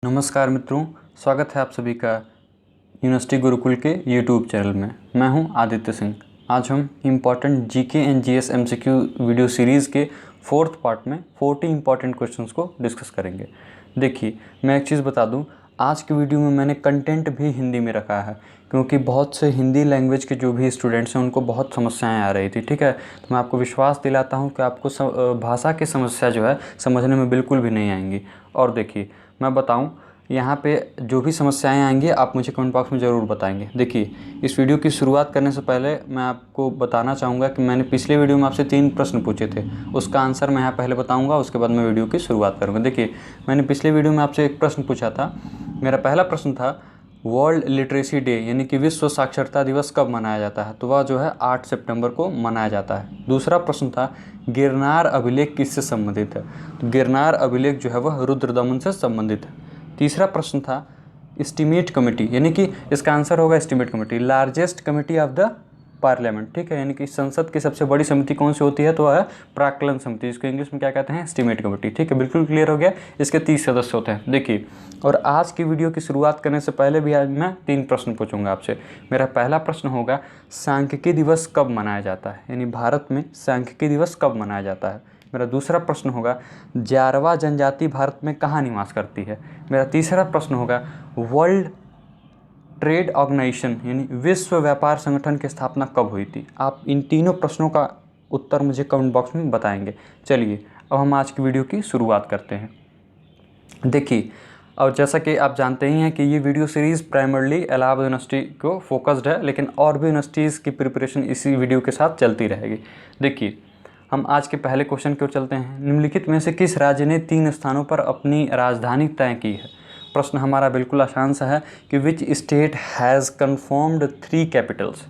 नमस्कार मित्रों, स्वागत है आप सभी का यूनिवर्सिटी गुरुकुल के यूट्यूब चैनल में। मैं हूं आदित्य सिंह। आज हम important GK and GS MCQ video series के 4th पार्ट में 40 इम्पॉर्टेंट क्वेश्चंस को डिस्कस करेंगे। देखिए, मैं एक चीज़ बता दूं, आज की वीडियो में मैंने कंटेंट भी हिंदी में रखा है क्योंकि बहुत से हिंदी लैंग्वेज के जो भी स्टूडेंट्स हैं उनको बहुत समस्याएं आ रही थी। ठीक है, तो मैं आपको विश्वास दिलाता हूं कि आपको भाषा की समस्या जो है समझने में बिल्कुल भी नहीं आएंगी। और देखिए, मैं बताऊं, यहाँ पे जो भी समस्याएं आएंगी आप मुझे कमेंट बॉक्स में ज़रूर बताएंगे। देखिए, इस वीडियो की शुरुआत करने से पहले मैं आपको बताना चाहूँगा कि मैंने पिछले वीडियो में आपसे 3 प्रश्न पूछे थे, उसका आंसर मैं यहाँ पहले बताऊँगा, उसके बाद मैं वीडियो की शुरुआत करूँगा। देखिए, मैंने पिछले वीडियो में आपसे एक प्रश्न पूछा था। मेरा पहला प्रश्न था वर्ल्ड लिटरेसी डे यानी कि विश्व साक्षरता दिवस कब मनाया जाता है, तो वह जो है 8 सितंबर को मनाया जाता है। दूसरा प्रश्न था गिरनार अभिलेख किससे संबंधित है, तो गिरनार अभिलेख जो है वह रुद्रदमन से संबंधित है। तीसरा प्रश्न था एस्टीमेट कमेटी यानी कि इसका आंसर होगा estimate committee, largest committee of the parliament. ठीक है, यानी कि संसद की सबसे बड़ी समिति कौन सी होती है, तो वह है प्राक्कलन समिति, इसको इंग्लिश में क्या कहते हैं, एस्टीमेट कमेटी। ठीक है, बिल्कुल क्लियर हो गया। इसके 30 सदस्य होते हैं। देखिए, और आज की वीडियो की शुरुआत करने से पहले भी आज मैं 3 प्रश्न पूछूंगा आपसे। मेरा पहला प्रश्न होगा सांख्यिकी दिवस कब मनाया जाता है, यानी भारत में सांख्यिकी दिवस कब मनाया जाता है। मेरा दूसरा प्रश्न होगा जारवा जनजाति भारत में कहाँ निवास करती है। मेरा तीसरा प्रश्न होगा वर्ल्ड ट्रेड ऑर्गेनाइजेशन यानी विश्व व्यापार संगठन की स्थापना कब हुई थी। आप इन तीनों प्रश्नों का उत्तर मुझे कमेंट बॉक्स में बताएंगे। चलिए, अब हम आज की वीडियो की शुरुआत करते हैं। देखिए, और जैसा कि आप जानते ही हैं कि ये video series primarily Allahabad university को फोकस्ड है, लेकिन और भी यूनिवर्सिटीज़ की प्रिपरेशन इसी वीडियो के साथ चलती रहेगी। देखिए, हम आज के पहले क्वेश्चन की ओर चलते हैं। निम्नलिखित में से किस राज्य ने 3 स्थानों पर अपनी राजधानी तय की है। प्रश्न हमारा बिल्कुल आसान सा है कि which state has confirmed 3 Capitals.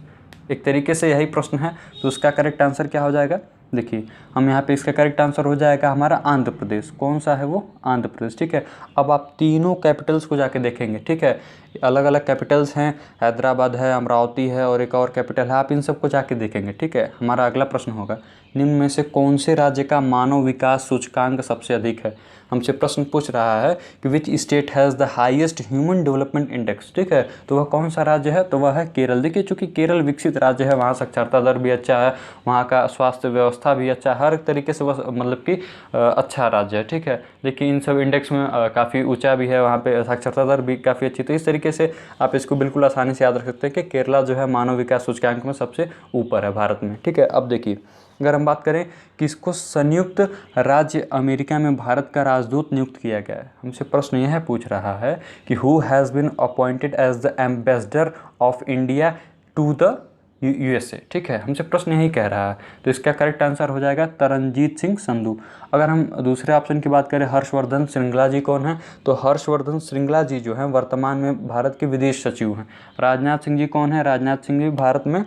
एक तरीके से यही प्रश्न है, तो उसका करेक्ट आंसर क्या हो जाएगा। देखिए, हम यहाँ पे इसका करेक्ट आंसर हो जाएगा हमारा आंध्र प्रदेश। कौन सा है वो, आंध्र प्रदेश। ठीक है, अब आप तीनों कैपिटल्स को जाके देखेंगे। ठीक है, अलग अलग कैपिटल्स हैं, हैदराबाद है, अमरावती है और एक और कैपिटल है, आप इन सबको जाके देखेंगे। ठीक है, हमारा अगला प्रश्न होगा निम्न में से कौन से राज्य का मानव विकास सूचकांक सबसे अधिक है। हमसे प्रश्न पूछ रहा है कि which state has the highest human development index. ठीक है, तो वह कौन सा राज्य है, तो वह है केरल। देखिए, चूँकि केरल विकसित राज्य है, वहाँ साक्षरता दर भी अच्छा है, वहाँ का स्वास्थ्य व्यवस्था भी अच्छा है, हर तरीके से वह मतलब कि अच्छा राज्य है। ठीक है, देखिए इन सब इंडेक्स में काफ़ी ऊंचा भी है, वहाँ पे साक्षरता दर भी काफ़ी अच्छी। तो इस तरीके से आप इसको बिल्कुल आसानी से याद रख सकते हैं कि केरला जो है मानव विकास सूचकांक में सबसे ऊपर है भारत में। ठीक है, अब देखिए, अगर हम बात करें किसको संयुक्त राज्य अमेरिका में भारत का राजदूत नियुक्त किया गया है, हमसे प्रश्न यह पूछ रहा है कि who has been appointed as the ambassador of India to the USA. ठीक है, हमसे प्रश्न यही कह रहा है, तो इसका करेक्ट आंसर हो जाएगा तरनजीत सिंह संधू। अगर हम दूसरे ऑप्शन की बात करें हर्षवर्धन श्रृंगला जी कौन है, तो हर्षवर्धन श्रृंगला जी जो हैं वर्तमान में भारत के विदेश सचिव हैं। राजनाथ सिंह जी कौन है, राजनाथ सिंह जी भारत में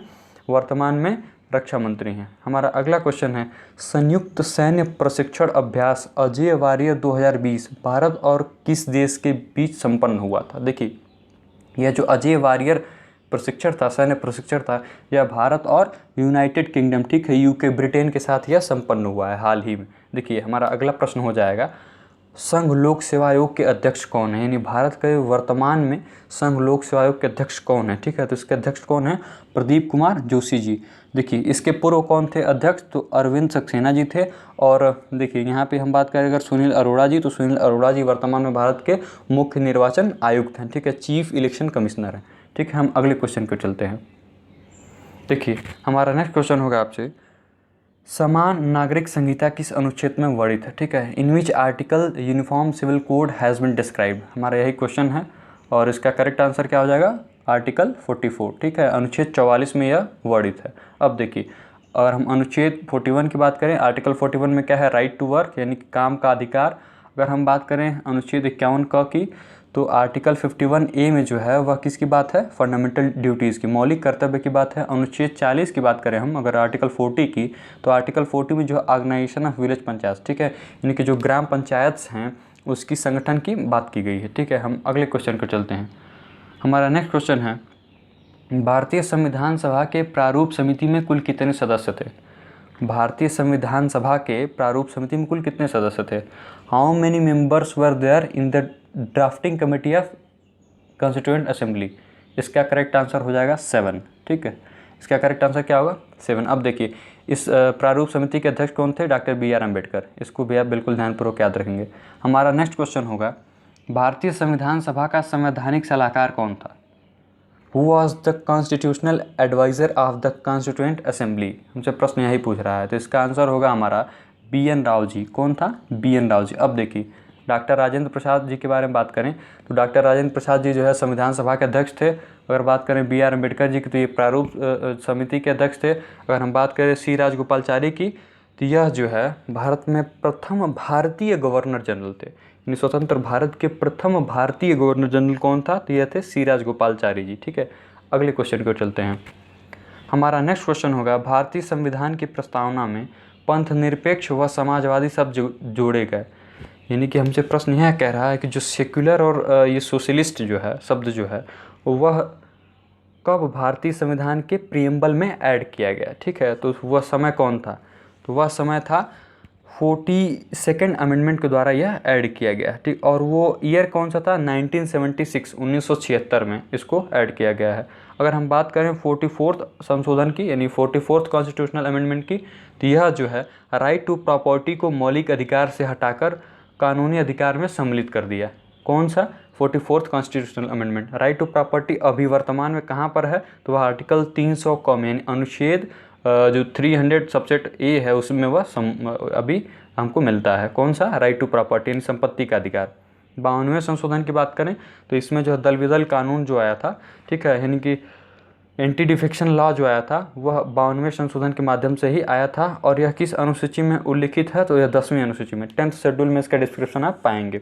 वर्तमान में रक्षा मंत्री हैं। हमारा अगला क्वेश्चन है संयुक्त सैन्य प्रशिक्षण अभ्यास अजय वारियर 2020 भारत और किस देश के बीच संपन्न हुआ था। देखिए, यह जो अजय वारियर प्रशिक्षण था, सैन्य प्रशिक्षण था, यह भारत और यूनाइटेड किंगडम, ठीक है, यूके ब्रिटेन के साथ यह संपन्न हुआ है हाल ही में। देखिए, हमारा अगला प्रश्न हो जाएगा संघ लोक सेवा आयोग के अध्यक्ष कौन है, यानी भारत के वर्तमान में संघ लोक सेवा आयोग के अध्यक्ष कौन है। ठीक है, तो इसके अध्यक्ष कौन है, प्रदीप कुमार जोशी जी। देखिए, इसके पूर्व कौन थे अध्यक्ष, तो अरविंद सक्सेना जी थे। और देखिए, यहाँ पे हम बात करें अगर सुनील अरोड़ा जी, तो सुनील अरोड़ा जी वर्तमान में भारत के मुख्य निर्वाचन आयुक्त हैं। ठीक है, चीफ इलेक्शन कमिश्नर हैं। ठीक है, हम अगले क्वेश्चन को चलते हैं। देखिए, हमारा नेक्स्ट क्वेश्चन होगा आपसे समान नागरिक संहिता किस अनुच्छेद में वर्णित है। ठीक है, in which article uniform civil code has been described, हमारा यही क्वेश्चन है और इसका करेक्ट आंसर क्या हो जाएगा, आर्टिकल 44। ठीक है, अनुच्छेद 44 में यह वर्णित है। अब देखिए, अगर हम अनुच्छेद 41 की बात करें, आर्टिकल 41 में क्या है, राइट टू वर्क यानी काम का अधिकार। अगर हम बात करें अनुच्छेद 51 क की, तो आर्टिकल 51A में जो है वह किसकी बात है, फंडामेंटल ड्यूटीज़ की, मौलिक कर्तव्य की बात है। अनुच्छेद 40 की बात करें हम अगर आर्टिकल 40 की, तो आर्टिकल 40 में जो ऑर्गेनाइजेशन ऑफ विलेज पंचायत, ठीक है, यानी कि जो ग्राम पंचायत हैं उसकी संगठन की बात की गई है। ठीक है, हम अगले क्वेश्चन को चलते हैं। हमारा नेक्स्ट क्वेश्चन है भारतीय संविधान सभा के प्रारूप समिति में कुल कितने सदस्य थे। भारतीय संविधान सभा के प्रारूप समिति में कुल कितने सदस्य थे, how many members were there in the drafting committee of constituent assembly. इसका करेक्ट आंसर हो जाएगा 7। ठीक है, इसका करेक्ट आंसर क्या होगा 7। अब देखिए इस प्रारूप समिति के अध्यक्ष कौन थे, डॉक्टर बी आर अम्बेडकर। इसको भी आप बिल्कुल ध्यानपूर्वक याद रखेंगे। हमारा नेक्स्ट क्वेश्चन होगा, भारतीय संविधान सभा का संवैधानिक सलाहकार कौन था। Who was the constitutional adviser of the constituent assembly. हमसे प्रश्न यही पूछ रहा है, तो इसका आंसर होगा हमारा बी एन राव जी। कौन था, बी एन राव जी। अब देखिए डॉक्टर राजेंद्र प्रसाद जी के बारे में बात करें तो डॉक्टर राजेंद्र प्रसाद जी जो है संविधान सभा के अध्यक्ष थे। अगर बात करें बी आर अम्बेडकर जी की तो ये प्रारूप समिति के अध्यक्ष थे। अगर हम बात करें सी राजगोपालाचारी की तो यह जो है भारत में प्रथम भारतीय गवर्नर जनरल थे। यानी स्वतंत्र भारत के प्रथम भारतीय गवर्नर जनरल कौन था, तो यह थे सी राजगोपालाचारी जी। ठीक है, अगले क्वेश्चन को चलते हैं। हमारा नेक्स्ट क्वेश्चन होगा, भारतीय संविधान की प्रस्तावना में पंथ निरपेक्ष व समाजवादी शब्द जोड़े गए। यानी कि हमसे प्रश्न यह कह रहा है कि जो सेक्युलर और ये सोशलिस्ट जो है शब्द जो है वह कब भारतीय संविधान के प्रीएम्बल में ऐड किया गया। ठीक है, तो वह समय कौन था, तो वह समय था 42nd अमेंडमेंट के द्वारा यह ऐड किया गया। ठीक, और वो ईयर कौन सा था, 1976 1976 में इसको ऐड किया गया है। अगर हम बात करें 44th संशोधन की यानी 44th कॉन्स्टिट्यूशनल अमेंडमेंट की, तो यह जो है राइट टू प्रॉपर्टी को मौलिक अधिकार से हटाकर कानूनी अधिकार में सम्मिलित कर दिया। कौन सा, 44th constitutional amendment. Right to property अभी वर्तमान में कहाँ पर है, तो वह आर्टिकल 300 कॉम यानी अनुच्छेद जो 300 सबसेट ए है उसमें वह अभी हमको मिलता है। कौन सा, राइट टू प्रॉपर्टी यानी संपत्ति का अधिकार। 52वें संशोधन की बात करें तो इसमें जो दल विदल कानून जो आया था, ठीक है, यानी कि एंटी डिफेक्शन लॉ जो आया था वह 52वें संशोधन के माध्यम से ही आया था। और यह किस अनुसूची में उल्लिखित है, तो यह 10वीं अनुसूची में 10th शेड्यूल में इसका डिस्क्रिप्शन आप पाएंगे।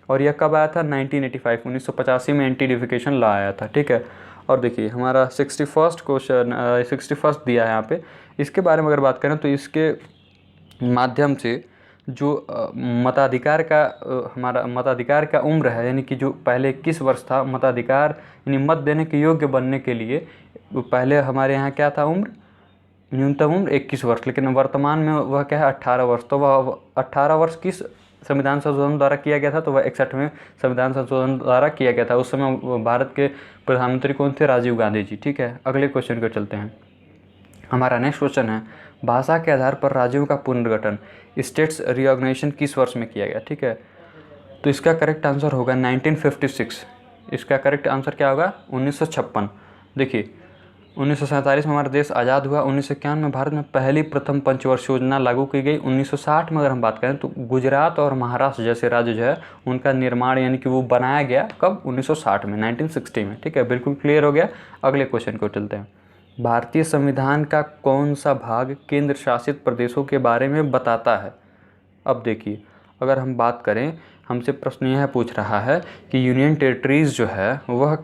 और यह कब आया था, 1985 1985 में एंटी डिफेक्शन लॉ आया था। ठीक है, और देखिए हमारा 61st क्वेश्चन 61st दिया है यहाँ पे। इसके बारे में अगर बात करें तो इसके माध्यम से जो मताधिकार का हमारा मताधिकार का उम्र है, यानी कि जो पहले 21 वर्ष था मताधिकार यानी मत देने के योग्य बनने के लिए, पहले हमारे यहाँ क्या था उम्र, न्यूनतम उम्र 21 वर्ष, लेकिन वर्तमान में वह क्या है 18 वर्ष। तो वह 18 वर्ष किस संविधान संशोधन द्वारा किया गया था, तो वह 61वें संविधान संशोधन द्वारा किया गया था। उस समय भारत के प्रधानमंत्री कौन थे, राजीव गांधी जी। ठीक है, अगले क्वेश्चन को चलते हैं। हमारा नेक्स्ट क्वेश्चन है, भाषा के आधार पर राज्यों का पुनर्गठन स्टेट्स रिऑर्गेनाइजेशन किस वर्ष में किया गया। ठीक है, तो इसका करेक्ट आंसर होगा 1956। इसका करेक्ट आंसर क्या होगा, 1956। देखिए 1947 में हमारा देश आज़ाद हुआ। 1951 में भारत में पहली प्रथम पंचवर्ष योजना लागू की गई। 1960 में अगर हम बात करें तो गुजरात और महाराष्ट्र जैसे राज्य जो है उनका निर्माण यानी कि वो बनाया गया कब, 1960 में 1960 में। ठीक है, बिल्कुल क्लियर हो गया। अगले क्वेश्चन को चलते हैं। भारतीय संविधान का कौन सा भाग केंद्र शासित प्रदेशों के बारे में बताता है। अब देखिए अगर हम बात करें, हमसे प्रश्न यह पूछ रहा है कि यूनियन टेरिटरीज़ जो है वह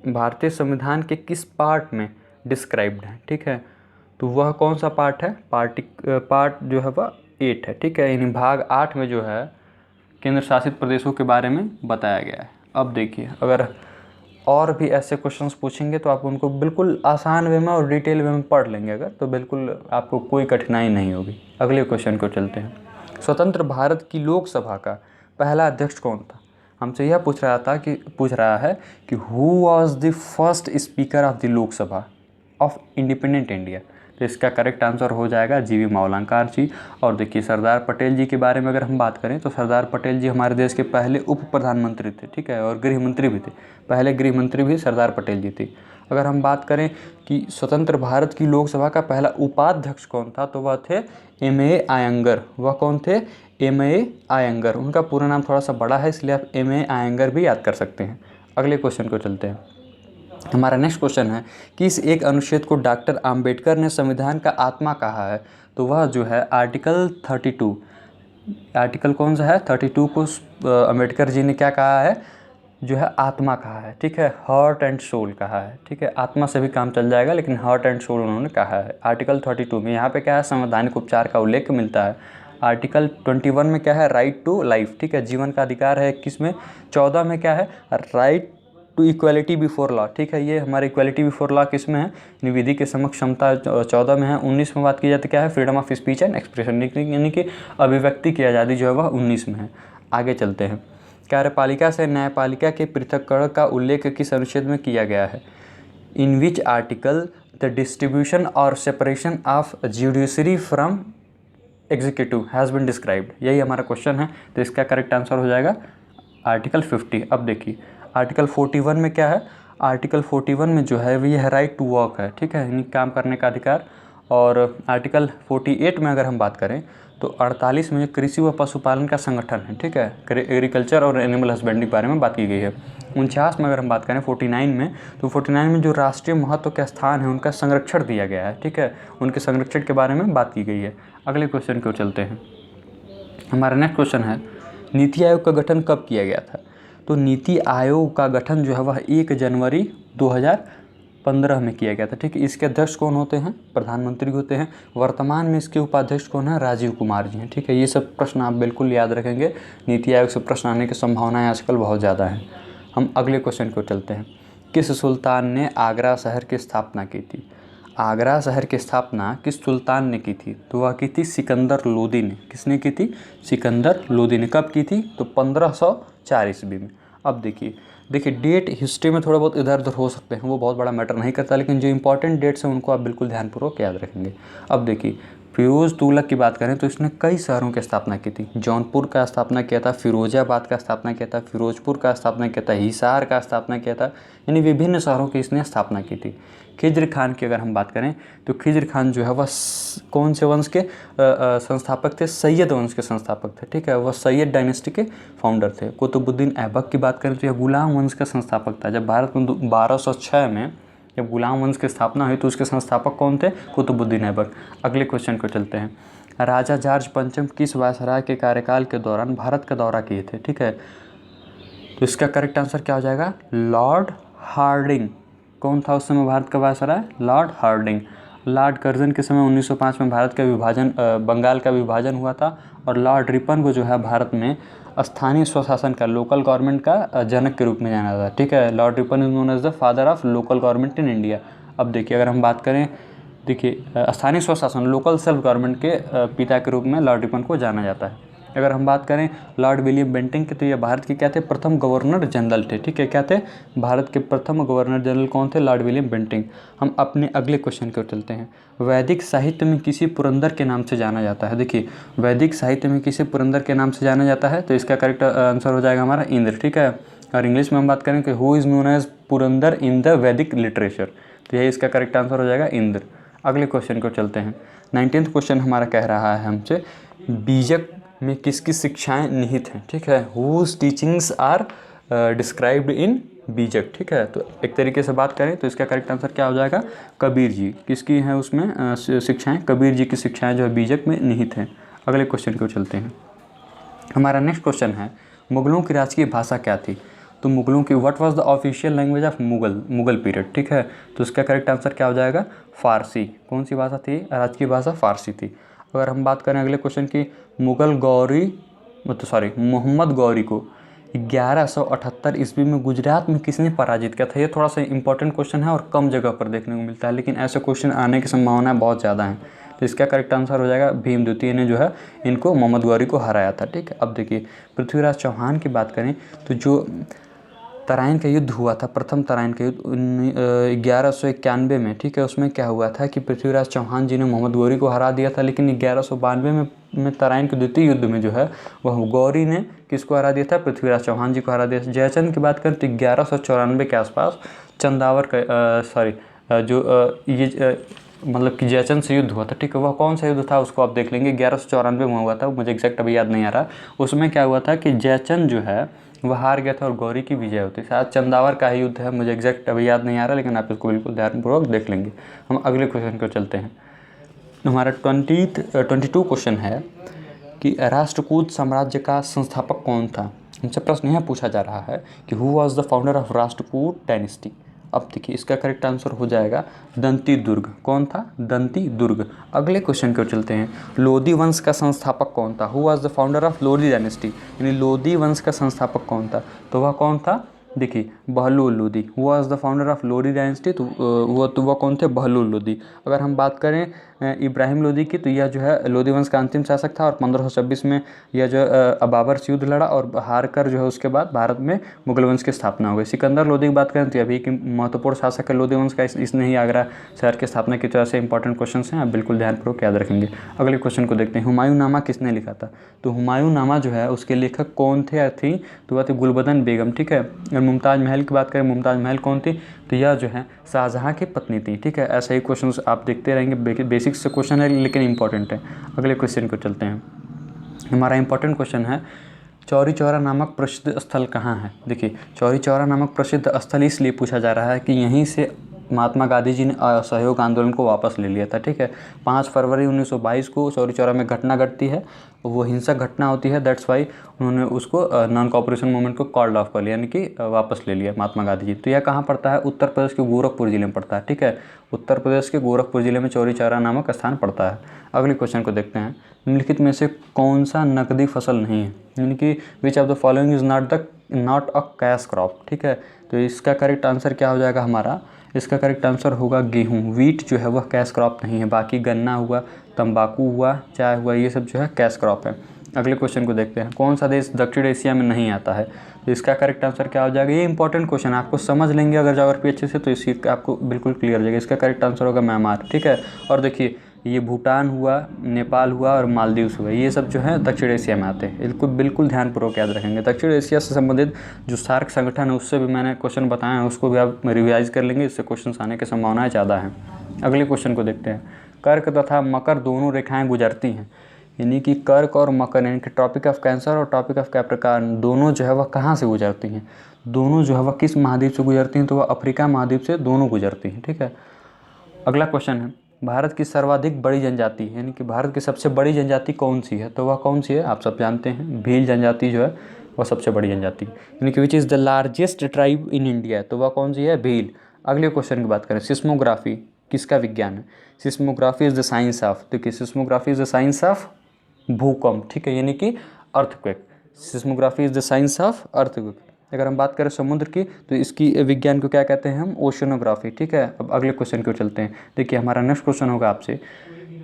भारतीय संविधान के किस पार्ट में डिस्क्राइब्ड है। ठीक है, तो वह कौन सा पार्ट है, पार्ट जो है वह 8 है। ठीक है, यानी भाग 8 में जो है केंद्र शासित प्रदेशों के बारे में बताया गया है। अब देखिए अगर और भी ऐसे क्वेश्चंस पूछेंगे तो आप उनको बिल्कुल आसान वे में और डिटेल वे में पढ़ लेंगे अगर, तो बिल्कुल आपको कोई कठिनाई नहीं होगी। अगले क्वेश्चन को चलते हैं। स्वतंत्र भारत की लोकसभा का पहला अध्यक्ष कौन था। हमसे यह पूछ रहा है कि who was the first speaker of the Lok Sabha of independent India. तो इसका करेक्ट आंसर हो जाएगा जीवी मावलंकर जी। और देखिए सरदार पटेल जी के बारे में अगर हम बात करें तो सरदार पटेल जी हमारे देश के पहले उप प्रधानमंत्री थे। ठीक है, और गृह मंत्री भी थे, पहले गृह मंत्री भी सरदार पटेल जी थे। अगर हम बात करें कि स्वतंत्र भारत की लोकसभा का पहला उपाध्यक्ष कौन था, तो वह थे M.A. अयंगर। वह कौन थे, M.A. अयंगर। उनका पूरा नाम थोड़ा सा बड़ा है इसलिए आप M.A. अयंगर भी याद कर सकते हैं। अगले क्वेश्चन को चलते हैं। हमारा नेक्स्ट क्वेश्चन है कि इस एक अनुच्छेद को डॉक्टर आम्बेडकर ने संविधान का आत्मा कहा है। तो वह जो है आर्टिकल 32, आर्टिकल कौन सा है 32 को आम्बेडकर जी ने क्या कहा है, जो है आत्मा कहा है। ठीक है, हार्ट एंड सोल कहा है। ठीक है, आत्मा से भी काम चल जाएगा लेकिन हार्ट एंड सोल उन्होंने कहा है आर्टिकल 32 में। यहाँ पे क्या है, संवैधानिक उपचार का उल्लेख मिलता है। आर्टिकल 21 में क्या है, राइट टू लाइफ। ठीक है, जीवन का अधिकार है। 21 में 14 में क्या है, right to equality before law. ठीक है, ये हमारे इक्वालिटी बिफोर लॉ किस में है, विधि के समक्ष क्षमता 14 में है। 19 में बात की जाती क्या है, freedom of speech and expression, यानी कि अभिव्यक्ति की आज़ादी जो है वह 19 में है। आगे चलते हैं। कार्यपालिका से न्यायपालिका के पृथक्करण का उल्लेख किस अनुच्छेद में किया गया है? In which article the distribution और separation of judiciary from executive has been described. यही हमारा क्वेश्चन है, तो इसका करेक्ट आंसर हो जाएगा आर्टिकल 50। अब देखिए आर्टिकल 41 में क्या है? आर्टिकल 41 में जो है ये है राइट टू वर्क है, ठीक है, यानी काम करने का अधिकार। और आर्टिकल 48 में अगर हम बात करें तो 48 में जो कृषि व पशुपालन का संगठन है, ठीक है, एग्रीकल्चर और एनिमल हस्बेंड्री के बारे में बात की गई है। 49 में अगर हम बात करें 49 में, तो 49 में जो राष्ट्रीय महत्व के स्थान है उनका संरक्षण दिया गया है, ठीक है, उनके संरक्षण के बारे में बात की गई है। अगले क्वेश्चन को चलते हैं। हमारा नेक्स्ट क्वेश्चन है नीति आयोग का गठन कब किया गया था? तो नीति आयोग का गठन जो है वह 1 जनवरी 2015 में किया गया था, ठीक है। इसके अध्यक्ष कौन होते हैं? प्रधानमंत्री होते हैं। वर्तमान में इसके उपाध्यक्ष कौन है? राजीव कुमार जी हैं, ठीक है। ये सब प्रश्न आप बिल्कुल याद रखेंगे, नीति आयोग से प्रश्न आने की संभावनाएं आजकल बहुत ज़्यादा हैं। हम अगले क्वेश्चन को चलते हैं। किस सुल्तान ने आगरा शहर की स्थापना की थी? आगरा शहर की स्थापना किस सुल्तान ने की थी? तो वह की थी सिकंदर लोदी ने। किसने की थी? सिकंदर लोदी ने। कब की थी? तो 1504 ईस्वी में। अब देखिए डेट हिस्ट्री में थोड़ा बहुत इधर उधर हो सकते हैं, वो बहुत बड़ा मैटर नहीं करता, लेकिन जो इंपॉर्टेंट डेट्स हैं उनको आप बिल्कुल ध्यानपूर्वक याद रखेंगे। अब देखिए फिरोज़ तुगलक की बात करें तो इसने कई शहरों की स्थापना की थी। जौनपुर का स्थापना किया था, फिरोजाबाद का स्थापना किया था, फिरोजपुर का स्थापना किया था, हिसार का स्थापना किया था, यानी विभिन्न शहरों की इसने स्थापना की थी। खिज्र खान की अगर हम बात करें तो खिज्र खान जो है वह कौन से वंश के संस्थापक थे? सैयद वंश के संस्थापक थे, ठीक है, वह सैयद डायनेस्टी के फाउंडर थे। कुतुबुद्दीन ऐबक की बात करें तो यह गुलाम वंश का संस्थापक था। जब भारत में 1206 में जब गुलाम वंश की स्थापना हुई तो उसके संस्थापक कौन थे? कुतुबुद्दीन ऐबक। अगले क्वेश्चन को चलते हैं। राजा जॉर्ज पंचम किस वायसराय के कार्यकाल के दौरान भारत का दौरा किए थे? ठीक है, तो इसका करेक्ट आंसर क्या हो जाएगा? Lord Hardinge. कौन था उस समय भारत का viceroy? Lord Hardinge. Lord Curzon के समय 1905 में भारत का विभाजन, बंगाल का विभाजन हुआ था, और लॉर्ड रिपन को जो है भारत में स्थानीय स्वशासन का, लोकल गवर्नमेंट का जनक के रूप में जाना जाता है, ठीक है। Lord Ripon is known as the father of local government in India. अब देखिए अगर हम बात करें, देखिए स्थानीय स्वशासन, लोकल सेल्फ गवर्नमेंट के पिता के रूप में लॉर्ड रिपन को जाना जाता है। अगर हम बात करें लॉर्ड विलियम बेंटिंक के, तो ये भारत के क्या थे? प्रथम गवर्नर जनरल थे, ठीक है। क्या थे? भारत के प्रथम गवर्नर जनरल कौन थे? Lord William Bentinck. हम अपने अगले क्वेश्चन की ओर चलते हैं। वैदिक साहित्य में किसी पुरंदर के नाम से जाना जाता है? देखिए वैदिक साहित्य में किसी पुरंदर के नाम से जाना जाता है, तो इसका करेक्ट आंसर हो जाएगा हमारा इंद्र, ठीक है। और इंग्लिश में हम बात करें कि who is known as Purandar in the Vedic literature, तो यही इसका करेक्ट आंसर हो जाएगा इंद्र। अगले क्वेश्चन को चलते हैं। 19th क्वेश्चन हमारा कह रहा है हमसे बीजक में किसकी शिक्षाएं निहित हैं? ठीक है, whose teachings are described in Bijak, ठीक है। तो एक तरीके से बात करें तो इसका करेक्ट आंसर क्या हो जाएगा? कबीर जी। किसकी हैं उसमें शिक्षाएं? कबीर जी की शिक्षाएं जो है बीजक में निहित हैं। अगले क्वेश्चन को चलते हैं। हमारा नेक्स्ट क्वेश्चन है मुगलों की राजकीय भाषा क्या थी? तो मुगलों की what was the official language of Mughal period, ठीक है। तो इसका करेक्ट आंसर क्या हो जाएगा? फारसी। कौन सी भाषा थी? राजकीय भाषा फारसी थी। अगर हम बात करें अगले क्वेश्चन की, मोहम्मद गौरी को 1178 ईस्वी में गुजरात में किसने पराजित किया था? ये थोड़ा सा इंपॉर्टेंट क्वेश्चन है और कम जगह पर देखने को मिलता है, लेकिन ऐसे क्वेश्चन आने की संभावना बहुत ज़्यादा है। तो इसका करेक्ट आंसर हो जाएगा भीम द्वितीय ने जो है इनको, मोहम्मद गौरी को हराया था, ठीक है। अब देखिए पृथ्वीराज चौहान की बात करें तो जो तराइन का युद्ध हुआ था, प्रथम तराइन का युद्ध 1191 में, ठीक है, उसमें क्या हुआ था कि पृथ्वीराज चौहान जी ने मोहम्मद गौरी को हरा दिया था, लेकिन 1192 में तराइन के द्वितीय युद्ध में जो है वह गौरी ने किसको हरा दिया था? पृथ्वीराज चौहान जी को हरा दिया था। जयचंद की बात करें तो 1194 के आसपास चंदावर का मतलब कि जयचंद से युद्ध हुआ था, ठीक है। वह कौन सा युद्ध था उसको आप देख लेंगे, 1194 में हुआ था, मुझे एग्जैक्ट अभी याद नहीं आ रहा। उसमें क्या हुआ था कि जयचंद जो है वह हार गया था और गौरी की विजय होती। शायद चंदावर का ही युद्ध है, मुझे एग्जैक्ट अभी याद नहीं आ रहा, लेकिन आप इसको बिल्कुल ध्यानपूर्वक देख लेंगे। हम अगले क्वेश्चन को चलते हैं। हमारा 22 क्वेश्चन है कि राष्ट्रकूट साम्राज्य का संस्थापक कौन था? हमसे प्रश्न यह पूछा जा रहा है कि who was the founder of Rashtrakuta dynasty. अब देखिए इसका करेक्ट आंसर हो जाएगा दंती दुर्ग। कौन था? दंती दुर्ग। अगले क्वेश्चन की ओर चलते हैं। लोधी वंश का संस्थापक कौन था? Who was the founder of Lodi dynasty, यानी लोधी वंश का संस्थापक कौन था? तो वह कौन था? देखिए Bahlul Lodi. Who was the founder of Lodi dynasty, तो वह कौन थे? बहलूल लोधी। अगर हम बात करें इब्राहिम लोदी की, तो यह जो है लोदी वंश का अंतिम शासक था और 1526 में यह जो बाबर से युद्ध लड़ा और हार कर जो है उसके बाद भारत में मुगल वंश की स्थापना हो गई। सिकंदर लोदी की बात करें तो अभी की महत्वपूर्ण शासक है लोदी वंश का, इसने ही आगरा शहर की स्थापना की। तो ऐसे इंपॉर्टेंट क्वेश्चन हैं, आप बिल्कुल ध्यानपूर्वक याद रखेंगे। अगले क्वेश्चन को देखते हैं, हुमायूं नामा किसने लिखा था? तो हुमायूं नामा जो है उसके लेखक कौन थे या थी? तो वह थी गुलबदन बेगम, ठीक है। और मुमताज़ महल की बात करें, मुमताज़ महल कौन थी? तो यह जो है शाहजहाँ की पत्नी थी, ठीक है। ऐसे ही क्वेश्चन आप देखते रहेंगे, बेसिक से क्वेश्चन है लेकिन इंपॉर्टेंट है। अगले क्वेश्चन को चलते हैं। हमारा इंपॉर्टेंट क्वेश्चन है, चौरी चौरा नामक प्रसिद्ध स्थल कहाँ है? देखिए, चौरी चौरा नामक प्रसिद्ध स्थल इसलिए पूछा जा रहा है कि यहीं से महात्मा गांधी जी ने असहयोग आंदोलन को वापस ले लिया था, ठीक है। 5 फरवरी 1922 को चौरी चौरा में घटना घटती है, वो हिंसक घटना होती है, दैट्स वाई उन्होंने उसको नॉन कॉपरेशन मूवमेंट को कॉल्ड ऑफ कर लिया, यानी कि वापस ले लिया महात्मा गांधी जी। तो यह कहाँ पड़ता है? उत्तर प्रदेश के गोरखपुर जिले में पड़ता है, ठीक है। उत्तर प्रदेश के गोरखपुर जिले में चौरी चौरा नामक स्थान पड़ता है। अगले क्वेश्चन को देखते हैं, निम्नलिखित में से कौन सा नकदी फसल नहीं है? यानी कि which of the following is not a cash crop, ठीक है। तो इसका करेक्ट आंसर क्या हो जाएगा हमारा? इसका करेक्ट आंसर होगा गेहूँ। वीट जो है वह कैश क्रॉप नहीं है, बाकी गन्ना हुआ, तंबाकू हुआ, चाय हुआ, ये सब जो है कैश क्रॉप है। अगले क्वेश्चन को देखते हैं, कौन सा देश दक्षिण एशिया में नहीं आता है? तो इसका करेक्ट आंसर क्या हो जाएगा? ये इंपॉर्टेंट क्वेश्चन है, आपको समझ लेंगे अगर ज्योग्राफी अच्छे से तो इसी आपको बिल्कुल क्लियर हो जाएगा। इसका करेक्ट आंसर होगा म्यांमार, ठीक है। और देखिए, ये भूटान हुआ, नेपाल हुआ और मालदीव्स हुआ, ये सब जो है दक्षिण एशिया में आते हैं। इसको बिल्कुल ध्यानपूर्वक याद रखेंगे। दक्षिण एशिया से संबंधित जो सार्क संगठन है उससे भी मैंने क्वेश्चन बताए हैं, उसको भी आप रिवाइज कर लेंगे, इससे क्वेश्चन आने की संभावनाएं ज़्यादा हैं। अगले क्वेश्चन को देखते हैं, कर्क तथा मकर दोनों रेखाएँ गुजरती हैं, यानी कि कर्क और मकर यानी कि ट्रॉपिक ऑफ कैंसर और ट्रॉपिक ऑफ कैप्रिकॉर्न दोनों जो है वह कहाँ से गुजरती हैं? दोनों जो है वह किस महाद्वीप से गुजरती हैं? तो वह अफ्रीका महाद्वीप से दोनों गुजरती हैं, ठीक है। अगला क्वेश्चन है, भारत की सर्वाधिक बड़ी जनजाति यानी कि भारत की सबसे बड़ी जनजाति कौन सी है? तो वह कौन सी है? आप सब जानते हैं, भील जनजाति जो है वह सबसे बड़ी जनजाति यानी कि which is the largest tribe in India, तो वह कौन सी है? भील। अगले क्वेश्चन की बात करें, सिस्मोग्राफी किसका विज्ञान है? Seismography is the science of, देखिए seismography is the science of bhukamp, ठीक है, यानी कि earthquake. Seismography is the science of earthquake. अगर हम बात करें समुद्र की तो इसकी विज्ञान को क्या कहते हैं हम? ओशनोग्राफी, ठीक है। अब अगले क्वेश्चन को चलते हैं। देखिए, हमारा नेक्स्ट क्वेश्चन होगा आपसे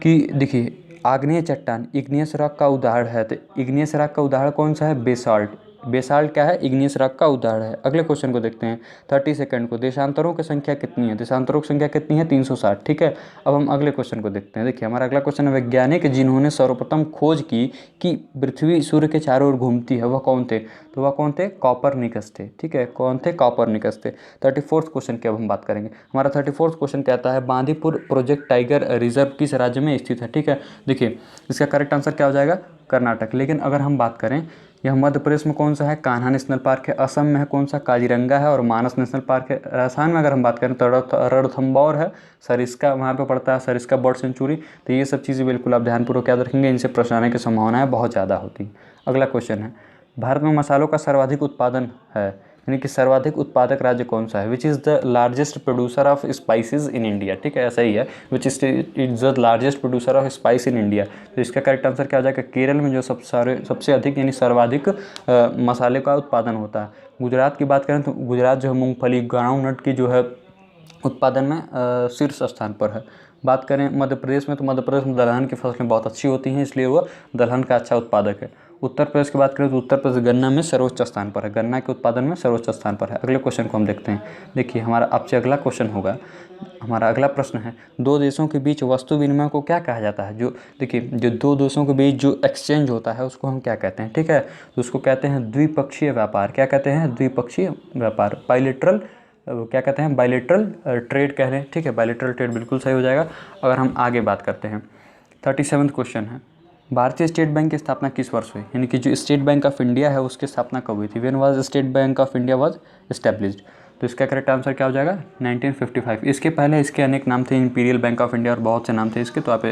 कि देखिए, आग्नेय चट्टान इग्नियस रॉक का उदाहरण है, तो इग्नियस रॉक का उदाहरण कौन सा है? बेसाल्ट। बेसाल्ट क्या है? इग्नियस रॉक का उदाहरण है। अगले क्वेश्चन को देखते हैं, 30 सेकंड को, देशांतरों की संख्या कितनी है? देशांतरों की संख्या कितनी है? 360, ठीक है। अब हम अगले क्वेश्चन को देखते हैं। देखिए, हमारा अगला क्वेश्चन है, वैज्ञानिक जिन्होंने सर्वप्रथम खोज की कि पृथ्वी सूर्य के चारों ओर घूमती है वह कौन थे? तो वह कौन थे? कॉपरनिकस थे, ठीक है। कौन थे? कॉपरनिकस थे। 34th क्वेश्चन की अब हम बात करेंगे। हमारा 34th क्वेश्चन कहता है, बांदीपुर प्रोजेक्ट टाइगर रिजर्व किस राज्य में स्थित है? ठीक है। देखिए, इसका करेक्ट आंसर क्या हो जाएगा? कर्नाटक। लेकिन अगर हम बात करें, यह मध्य प्रदेश में कौन सा है? कान्हा नेशनल पार्क है। असम में है कौन सा? काजीरंगा है और मानस नेशनल पार्क है। राजस्थान में अगर हम बात करें तो रणथंभौर है, सरिस्का वहाँ पे पड़ता है, सरिस्का बर्ड सेंचुरी। तो ये सब चीज़ें बिल्कुल आप ध्यानपूर्वक याद रखेंगे, इनसे प्रश्न आने की संभावनाएं बहुत ज़्यादा होती हैं। अगला क्वेश्चन है, भारत में मसालों का सर्वाधिक उत्पादन है, यानी कि सर्वाधिक उत्पादक राज्य कौन सा है? Which is the largest producer of spices in India, ठीक है, ऐसा ही है, which is the largest producer of spice in India. तो इसका करेक्ट आंसर क्या हो जाएगा? केरल में जो सबसे अधिक यानी सर्वाधिक मसाले का उत्पादन होता है। गुजरात की बात करें तो गुजरात जो है मूंगफली, ग्राउंड नट की जो है उत्पादन में शीर्ष स्थान पर है। बात करें मध्य प्रदेश में तो मध्य प्रदेश में दलहन की फसलें बहुत अच्छी होती हैं, इसलिए वह दलहन का अच्छा उत्पादक है। उत्तर प्रदेश की बात करें तो उत्तर प्रदेश गन्ना में सर्वोच्च स्थान पर है, गन्ना के उत्पादन में सर्वोच्च स्थान पर है। अगले क्वेश्चन को हम देखते हैं। देखिए, हमारा आपसे अगला क्वेश्चन होगा, हमारा अगला प्रश्न है, दो देशों के बीच वस्तु विनिमय को क्या कहा जाता है? जो देखिए, जो दो देशों के बीच जो एक्सचेंज होता है उसको हम क्या कहते हैं? ठीक है, तो उसको कहते हैं द्विपक्षीय व्यापार। क्या कहते हैं? द्विपक्षीय व्यापार, बायलैटरल, क्या कहते हैं? बायलैटरल ट्रेड कह रहे हैं, ठीक है, बायलैटरल ट्रेड बिल्कुल सही हो जाएगा। अगर हम आगे बात करते हैं, 37वां क्वेश्चन है, भारतीय स्टेट बैंक की स्थापना किस वर्ष हुई? यानी कि जो स्टेट बैंक ऑफ इंडिया है उसकी स्थापना कब हुई थी? When was state bank of India was established? तो इसका करेक्ट आंसर क्या हो जाएगा? 1955। इसके पहले इसके अनेक नाम थे, इंपीरियल बैंक ऑफ इंडिया और बहुत से नाम थे इसके, तो आप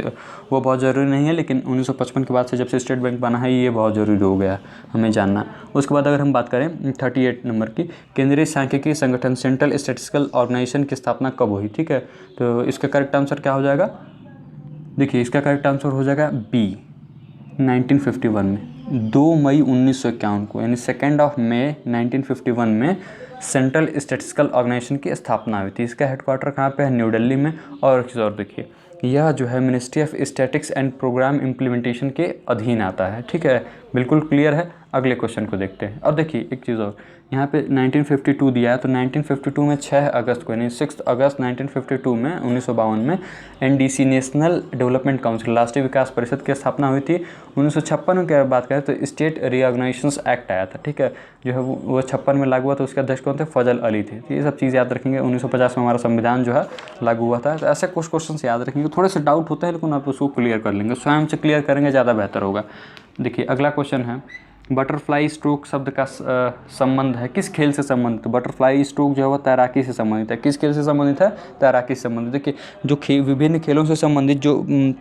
वो बहुत ज़रूरी नहीं है, लेकिन 1955 के बाद से जब से स्टेट बैंक बना है ये बहुत ज़रूरी हो गया हमें जानना। उसके बाद अगर हम बात करें 38 नंबर की, केंद्रीय सांख्यिकी संगठन सेंट्रल स्टैटिस्टिकल ऑर्गेनाइजेशन की स्थापना कब हुई? ठीक है, तो इसका करेक्ट आंसर क्या हो जाएगा? देखिए, इसका करेक्ट आंसर हो जाएगा बी, 1951 में, 2 मई 1951 को, यानी 2 मई 1951 में सेंट्रल स्टैटिस्टिकल ऑर्गेनाइजेशन की स्थापना हुई थी। इसका हेडक्वार्टर कहाँ पे है? न्यू दिल्ली में। और एक चीज़ और देखिए, यह जो है ministry of statistics and programme implementation के अधीन आता है। ठीक है, बिल्कुल क्लियर है। अगले क्वेश्चन को देखते हैं। और देखिए एक चीज़ और, यहाँ पे 1952 दिया है, तो 1952 में 6 अगस्त को यानी 6 अगस्त 1952 में 1952 में NDC नेशनल डेवलपमेंट काउंसिल राष्ट्रीय विकास परिषद की स्थापना हुई थी। 1956 में क्या बात करें तो स्टेट रिऑर्गेनाइजेशन एक्ट आया था। ठीक है, जो है वो 56 में लागू हुआ, तो उसके अध्यक्ष कौन थे? फजल अली थे। तो ये सब चीज़ याद रखेंगे। 1950 में हमारा संविधान जो है लागू हुआ था। तो ऐसे कुछ क्वेश्चन याद रखेंगे, थोड़े से डाउट होते हैं लेकिन आप उसको क्लियर कर लेंगे, स्वयं से क्लियर करेंगे ज़्यादा बेहतर होगा। देखिए अगला क्वेश्चन है, बटरफ्लाई स्ट्रोक शब्द का संबंध है किस खेल से संबंधित? बटरफ्लाई स्ट्रोक जो है वो तैराकी से संबंधित है। किस खेल से संबंधित है? तैराकी से संबंधित। देखिए जो विभिन्न खेलों से संबंधित जो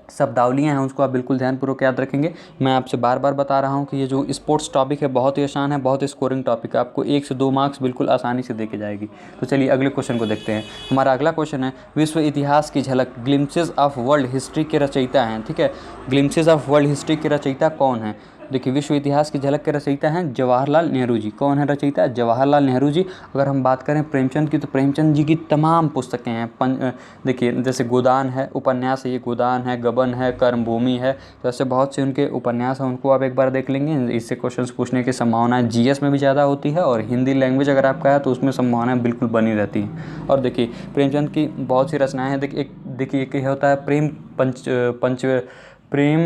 शब्दावलियाँ हैं उसको आप बिल्कुल ध्यानपूर्वक याद रखेंगे। मैं आपसे बार बार बता रहा हूँ कि ये जो स्पोर्ट्स टॉपिक है बहुत ही आसान है, बहुत ही स्कोरिंग टॉपिक है, आपको 1 से 2 मार्क्स बिल्कुल आसानी से देके जाएगी। तो चलिए अगले क्वेश्चन को देखते हैं। हमारा अगला क्वेश्चन है, विश्व इतिहास की झलक ग्लिम्पसेस ऑफ वर्ल्ड हिस्ट्री के रचयिता हैं। ठीक है, ग्लिम्पसेस ऑफ वर्ल्ड हिस्ट्री के रचयिता कौन है? देखिए विश्व इतिहास की झलक के रचयिता हैं जवाहरलाल नेहरू जी। कौन है रचयिता? जवाहरलाल नेहरू जी। अगर हम बात करें प्रेमचंद की, तो प्रेमचंद जी की तमाम पुस्तकें हैं। देखिए जैसे गोदान है, उपन्यास है, ये गोदान है, गबन है, कर्मभूमि है, तो ऐसे बहुत से उनके उपन्यास हैं, उनको आप एक बार देख लेंगे। इससे क्वेश्चन पूछने की संभावना GS में भी ज़्यादा होती है, और हिंदी लैंग्वेज अगर आपका है तो उसमें संभावनाएं बिल्कुल बनी रहती हैं। और देखिए प्रेमचंद की बहुत सी रचनाएँ हैं। देखिए एक होता है प्रेम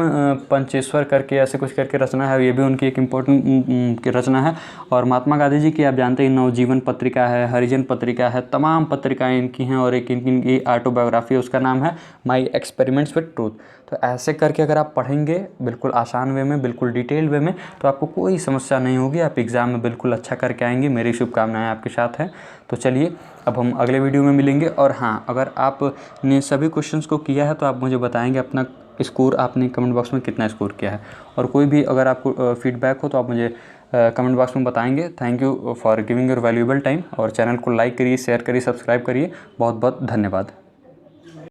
पंचेश्वर करके, ऐसे कुछ करके रचना है, ये भी उनकी एक इम्पोर्टेंट रचना है। और महात्मा गांधी जी की आप जानते हैं नवजीवन पत्रिका है, हरिजन पत्रिका है, तमाम पत्रिकाएं इनकी हैं। और एक इनकी ऑटोबायोग्राफी है, उसका नाम है माई एक्सपेरिमेंट्स विद ट्रूथ। तो ऐसे करके अगर आप पढ़ेंगे बिल्कुल आसान वे में, बिल्कुल डिटेल वे में, तो आपको कोई समस्या नहीं होगी, आप एग्ज़ाम में बिल्कुल अच्छा करके आएंगे। मेरी शुभकामनाएं आपके साथ हैं। तो चलिए अब हम अगले वीडियो में मिलेंगे। और हाँ, अगर आपने सभी क्वेश्चंस को किया है तो आप मुझे बताएंगे अपना स्कोर, आपने कमेंट बॉक्स में कितना स्कोर किया है। और कोई भी अगर आपको फीडबैक हो तो आप मुझे कमेंट बॉक्स में बताएंगे। Thank you for giving your valuable time. और चैनल को लाइक करिए, शेयर करिए, सब्सक्राइब करिए। बहुत बहुत धन्यवाद।